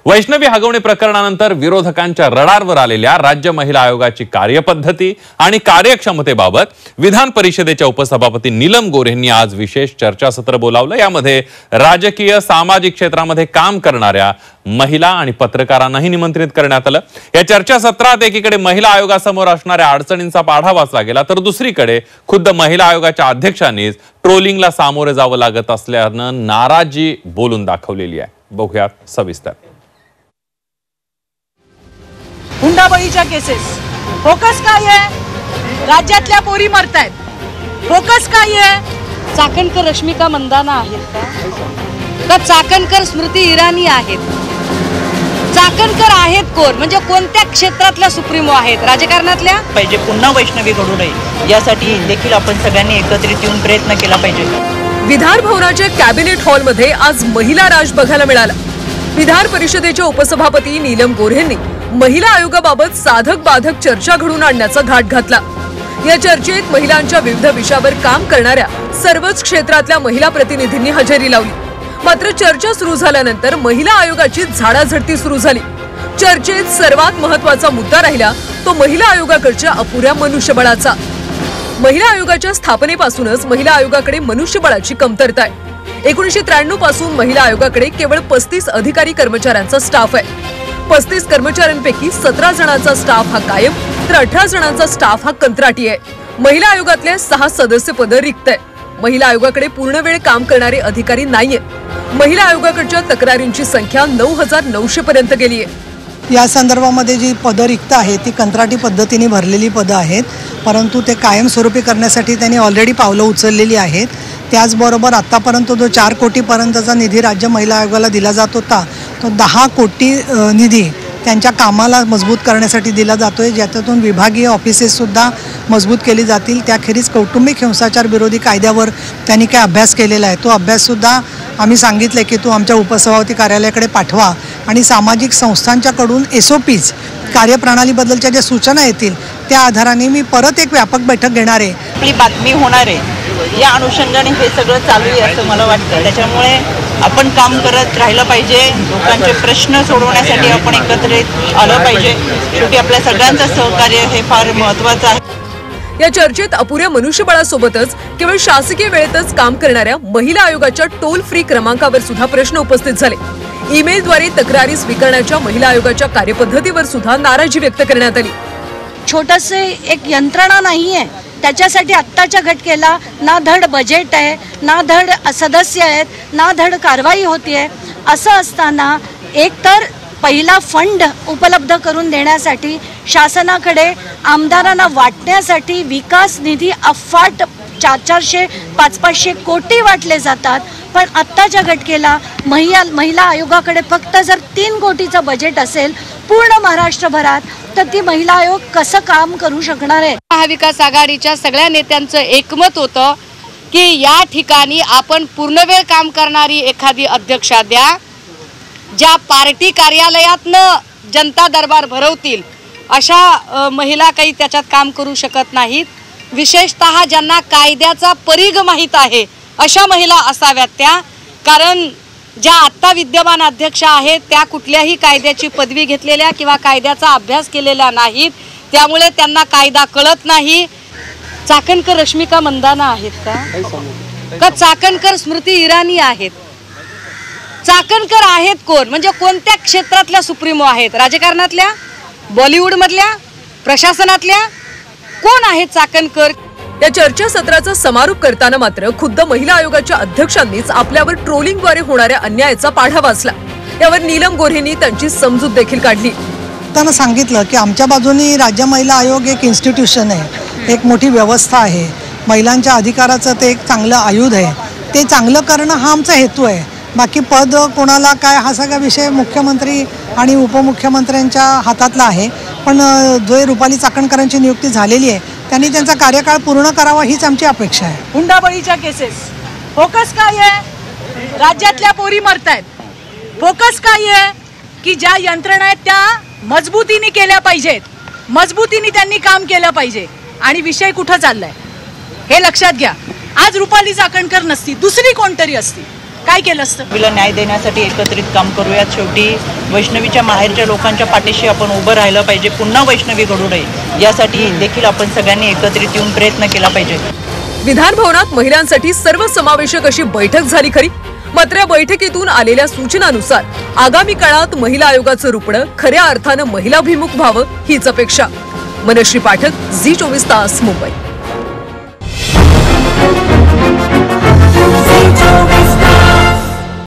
वैष्णवी हगवणे प्रकरणानंतर विरोधकांच्या रडारवर आलेल्या राज्य महिला आयोगाची कार्यपद्धती आणि कार्यक्षमतेबाबत विधान परिषदेच्या उपसभापती नीलम गोऱ्हेंनी आज विशेष चर्चासत्र बोलावलं। यामध्ये राजकीय सामाजिक क्षेत्रामध्ये काम करणाऱ्या महिला आणि पत्रकारांनाही निमंत्रित करण्यात आलं। या चर्चासत्रात एकीकडे महिला आयोगासमोर असणाऱ्या अडचणींचा पाढा वाचला गेला, तर दुसरीकडे खुद्द महिला आयोगाच्या अध्यक्षांनीच ट्रोलिंगला सामोरे जावं लागत असल्यानं नाराजी बोलून दाखवलेली आहे। बघूयात सविस्तर। हुंडाबळीच्या केसेस फोकस काय आहे? राज्यातल्या पोरी मरतायत, फोकस काय आहे? चाकणकर रश्मिका मंदाना आहेत का चाकणकर स्मृती इराणी आहेत? चाकणकर आहेत कोण? म्हणजे कोणत्या क्षेत्रातल्या सुप्रीमो आहेत? राजकारणातल्या? पाहिजे पुन्हा वैष्णवी घडू नये यासाठी देखील आपण सगळ्यांनी एकत्रित येऊन प्रयत्न केला पाहिजे। विधान भवनाच्या कॅबिनेट हॉलमध्ये आज महिला राज बघायला मिळाला। विधान परिषदेच्या उपसभापती नीलम गोऱ्हेंनी महिला आयोगाबाबत साधक बाधक चर्चा घडून आणण्याचा घाट घातला। या चर्चेत महिलांच्या विविध विषयावर काम करणाऱ्या सर्वच क्षेत्रातल्या महिला प्रतिनिधींनी हजेरी लावली। मात्र चर्चा सुरू झाल्यानंतर महिला आयोगाची झाडाझडती सुरू झाली। चर्चेत सर्वात महत्त्वाचा मुद्दा राहिला तो महिला आयोगाकडच्या अपुऱ्या मनुष्यबळाचा। महिला आयोगाच्या स्थापनेपासूनच महिला आयोगाकडे मनुष्यबळाची कमतरता आहे। 1993 पासून महिला आयोगाकडे केवळ 35 अधिकारी कर्मचाऱ्यांचा स्टाफ आहे। 35 कर्मचाऱ्यांपैकी 17 जणांचा स्टाफ हा कायम, तर 18 जणांचा स्टाफ हा कंत्राटी आहे। महिला आयोगातले 6 सदस्य पद रिक्त आहे। महिला आयोगाकडे पूर्ण वेळ काम करणारे अधिकारी नाहीयेत। महिला आयोगाकडच्या तक्रारींची संख्या 9,900 पर्यंत गेली आहे। या संदर्भामध्ये जी पदं रिक्त आहेत ती कंत्राटी पद्धतीने भरलेली पदं आहेत, परंतु ते कायमस्वरूपी करण्यासाठी त्यांनी ऑलरेडी पावलं उचललेली आहेत। त्याचबरोबर आतापर्यंत जो 4 कोटीपर्यंतचा निधी राज्य महिला आयोगाला दिला जात होता तो 10 कोटी निधी त्यांच्या कामाला मजबूत करण्यासाठी दिला जातोय, ज्यातून विभागीय ऑफिसेससुद्धा मजबूत केली जातील। त्याखेरीज कौटुंबिक हिंसाचार विरोधी कायद्यावर त्यांनी काय अभ्यास केलेला आहे तो अभ्याससुद्धा आम्ही सांगितलं की तो आमच्या उपसभापती कार्यालयाकडे पाठवा आणि सामाजिक संस्थांच्याकडून SOPs कार्यप्रणालीबद्दलच्या ज्या सूचना येतील त्या आधाराने मी परत एक व्यापक बैठक घेणार आहे। आपली बातमी होणार आहे या अनुषंगाने हे सगळं चालू आहे असं मला वाटतं। त्याच्यामुळे आपण काम करत राहिलं पाहिजे, लोकांचे प्रश्न सोडवण्यासाठी आपण एकत्रित आलं पाहिजे। शेवटी आपल्या सगळ्यांचं सहकार्य हे फार महत्त्वाचं आहे। या चर्चेत अपुऱ्या मनुष्यबळासोबतच केवळ शासकीय वेळेतच काम करणाऱ्या महिला आयोगाच्या टोल फ्री क्रमांकावर सुद्धा प्रश्न उपस्थित झाले। ईमेलद्वारे तक्रारी स्वीकारण्याच्या महिला आयोगाच्या कार्यपद्धतीवर सुद्धा नाराजी व्यक्त करण्यात आली। छोटसे एक यंत्रणा नाहीये, त्याच्यासाठी आत्ताच्या घटकेला ना धड बजेट आहे, ना धड सदस्य आहेत, ना धड कारवाई होतीये। असं असताना एकतर पहिला फंड उपलब्ध करून देण्यासाठी शासनाकडे आमदारांना वाटण्यासाठी विकास निधी अफाट 400, 500 कोटी वाटले जातात, पण आत्ताच्या घटकेला महिला आयोगाकडे फक्त जर 3 कोटीचं बजेट असेल पूर्ण महाराष्ट्रभरात तर ती महिला आयोग कसं काम करू शकणार आहे? महाविकास आघाडीच्या सगळ्या नेत्यांचं एकमत होतं की या ठिकाणी आपण पूर्णवेळ काम करणारी एखादी अध्यक्षा द्या, ज्या पार्टी कार्यालयातनं जनता दरबार भरवतील अशा महिला काही त्याच्यात काम करू शकत नाहीत। विशेषतः ज्यांना कायद्याचा परिघ माहीत आहे अशा महिला असाव्यात त्या, कारण ज्या आत्ता विद्यमान अध्यक्षा आहेत त्या कुठल्याही कायद्याची पदवी घेतलेल्या किंवा कायद्याचा अभ्यास केलेला नाहीत, त्यामुळे त्यांना कायदा कळत नाही। चाकणकर रश्मिका मंदाना आहेत का चाकणकर स्मृती इराणी आहेत? चाकणकर आहेत कोण? म्हणजे कोणत्या क्षेत्रातल्या सुप्रीमो आहेत? राजकारणातल्या, बॉलिवूड मधल्या, प्रशासनातल्या? कोण आहेत चाकणकर? या चर्चासत्राचा समारोप करताना मात्र खुद्द महिला आयोगाच्या अध्यक्षांनीच आपल्यावर ट्रोलिंगद्वारे होणाऱ्या अन्यायाचा पाढा वाचला। यावर नीलम गोऱ्हेंनी त्यांची समजूत देखील काढली। त्यांना सांगितलं की आमच्या बाजूने राज्य महिला आयोग एक इन्स्टिट्यूशन आहे, एक मोठी व्यवस्था आहे, महिलांच्या अधिकाराचं ते एक चांगलं आयुध आहे, ते चांगलं करणं हा आमचा हेतू आहे। बाकी पद कोणाला काय हा सगळा विषय मुख्यमंत्री आणि उपमुख्यमंत्र्यांच्या हातातला आहे, पण जो रुपाली चाकणकरांची नियुक्ती झालेली आहे त्यांनी त्यांचा कार्यकाळ पूर्ण करावा हीच आमची अपेक्षा आहे। हुंडाबळीच्या केसेस फोकस काय आहे? राज्यातल्या पोरी मरतायत, फोकस काय आहे? की ज्या यंत्रणा आहेत त्या मजबूतीने केल्या पाहिजेत, मजबूतीने त्यांनी काम केलं पाहिजे। आणि विषय कुठं चाललाय हे लक्षात घ्या। आज रुपाली चाकणकर नसती, दुसरी कोणतरी असती, काय केलं असतं? वैष्णवीला न्याय देण्यासाठी एकत्रित काम करूयात. शेवटी वैष्णवीच्या माहेरच्या लोकांच्या पाठीशी आपण उभं राहिलं पाहिजे. पुन्हा वैष्णवी घडू नये यासाठी देखील आपण सगळ्यांनी एकत्रित येऊन प्रयत्न केला पाहिजे. विधान भवनात महिलांसाठी सर्वसमावेशक अशी बैठक झाली खरी, मात्र या बैठकीतून आलेल्या सूचनानुसार आगामी काळात महिला आयोगाचं रुपणं खऱ्या अर्थानं महिलाभिमुख व्हावं हीच अपेक्षा. मनश्री पाठक, झी24 तास, मुंबई.